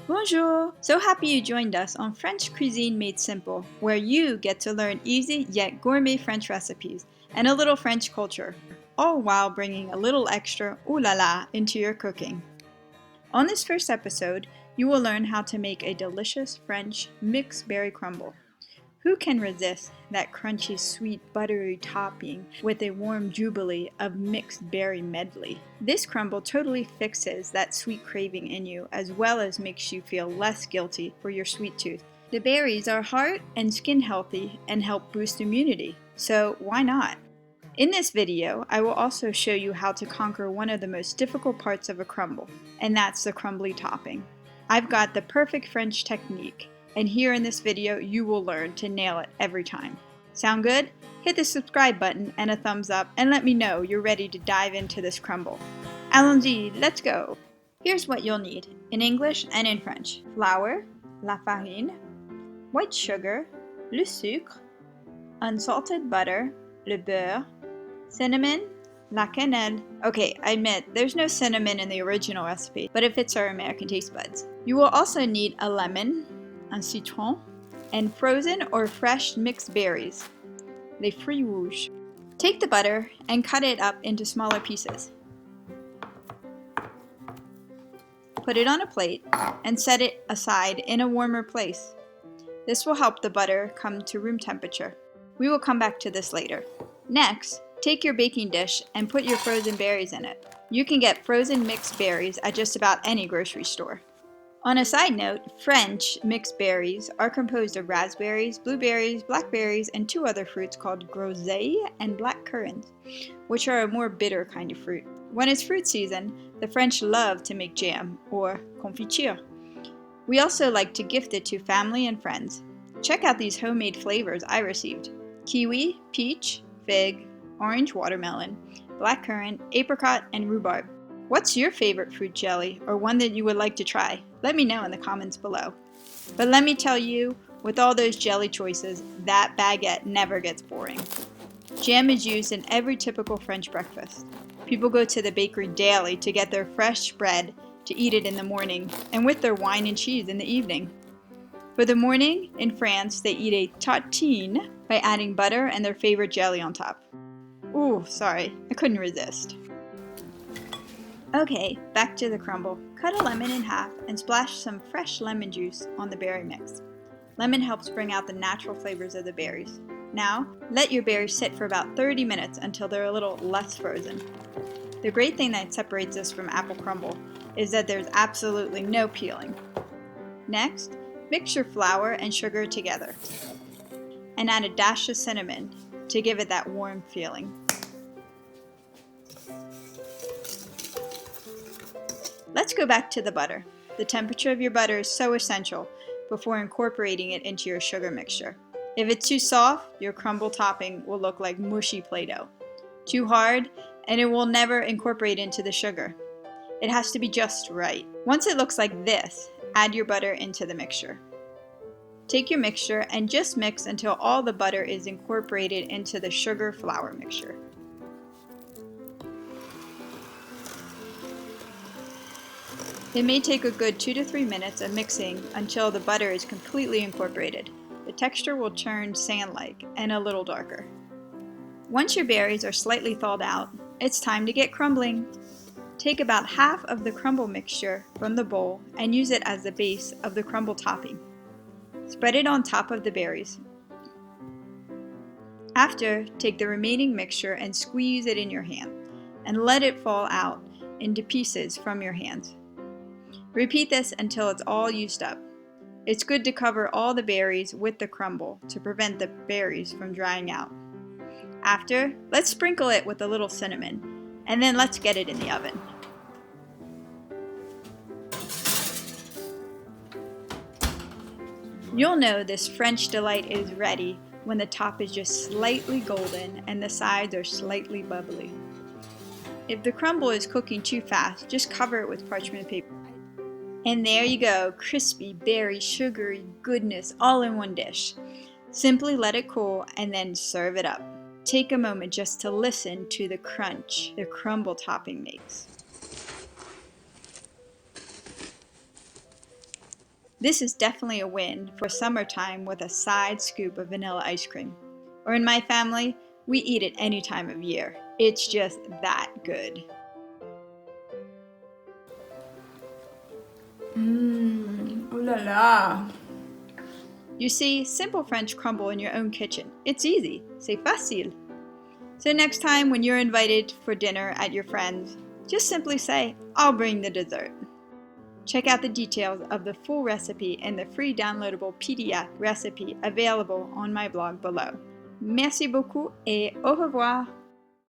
Bonjour! So happy you joined us on French Cuisine Made Simple, where you get to learn easy yet gourmet French recipes and a little French culture, all while bringing a little extra ooh la la into your cooking. On this first episode, you will learn how to make a delicious French mixed berry crumble. Who can resist that crunchy, sweet, buttery topping with a warm jubilee of mixed berry medley? This crumble totally fixes that sweet craving in you, as well as makes you feel less guilty for your sweet tooth. The berries are heart and skin healthy and help boost immunity, so why not? In this video, I will also show you how to conquer one of the most difficult parts of a crumble, and that's the crumbly topping. I've got the perfect French technique, and here in this video you will learn to nail it every time. Sound good? Hit the subscribe button and a thumbs up and let me know you're ready to dive into this crumble. Allons-y, let's go! Here's what you'll need, in English and in French. Flour, la farine, white sugar, le sucre, unsalted butter, le beurre, cinnamon, la cannelle. Okay, I admit, there's no cinnamon in the original recipe, but it fits our American taste buds. You will also need a lemon, un citron, and frozen or fresh mixed berries, les fruits rouges. Take the butter and cut it up into smaller pieces. Put it on a plate and set it aside in a warmer place. This will help the butter come to room temperature. We will come back to this later. Next, take your baking dish and put your frozen berries in it. You can get frozen mixed berries at just about any grocery store. On a side note, French mixed berries are composed of raspberries, blueberries, blackberries, and two other fruits called groseille and black currants, which are a more bitter kind of fruit. When it's fruit season, the French love to make jam, or confiture. We also like to gift it to family and friends. Check out these homemade flavors I received: kiwi, peach, fig, orange watermelon, blackcurrant, apricot, and rhubarb. What's your favorite fruit jelly, or one that you would like to try? Let me know in the comments below. But let me tell you, with all those jelly choices, that baguette never gets boring. Jam is used in every typical French breakfast. People go to the bakery daily to get their fresh bread to eat it in the morning, and with their wine and cheese in the evening. For the morning, in France, they eat a tartine by adding butter and their favorite jelly on top. Ooh, sorry, I couldn't resist. Okay, back to the crumble. Cut a lemon in half and splash some fresh lemon juice on the berry mix. Lemon helps bring out the natural flavors of the berries. Now, let your berries sit for about 30 minutes until they're a little less frozen. The great thing that separates this from apple crumble is that there's absolutely no peeling. Next, mix your flour and sugar together and add a dash of cinnamon to give it that warm feeling. Let's go back to the butter. The temperature of your butter is so essential before incorporating it into your sugar mixture. If it's too soft, your crumble topping will look like mushy Play-Doh. Too hard, and it will never incorporate into the sugar. It has to be just right. Once it looks like this, add your butter into the mixture. Take your mixture and just mix until all the butter is incorporated into the sugar flour mixture. It may take a good 2 to 3 minutes of mixing until the butter is completely incorporated. The texture will turn sand-like and a little darker. Once your berries are slightly thawed out, it's time to get crumbling. Take about half of the crumble mixture from the bowl and use it as the base of the crumble topping. Spread it on top of the berries. After, take the remaining mixture and squeeze it in your hand and let it fall out into pieces from your hands. Repeat this until it's all used up. It's good to cover all the berries with the crumble to prevent the berries from drying out. After, let's sprinkle it with a little cinnamon, and then let's get it in the oven. You'll know this French delight is ready when the top is just slightly golden and the sides are slightly bubbly. If the crumble is cooking too fast, just cover it with parchment paper. And there you go, crispy, berry, sugary goodness all in one dish. Simply let it cool and then serve it up. Take a moment just to listen to the crunch the crumble topping makes. This is definitely a win for summertime with a side scoop of vanilla ice cream. Or in my family, we eat it any time of year. It's just that good. Ooh la la. You see, simple French crumble in your own kitchen. It's easy. C'est facile. So next time when you're invited for dinner at your friend's, just simply say, I'll bring the dessert. Check out the details of the full recipe and the free downloadable PDF recipe available on my blog below. Merci beaucoup et au revoir!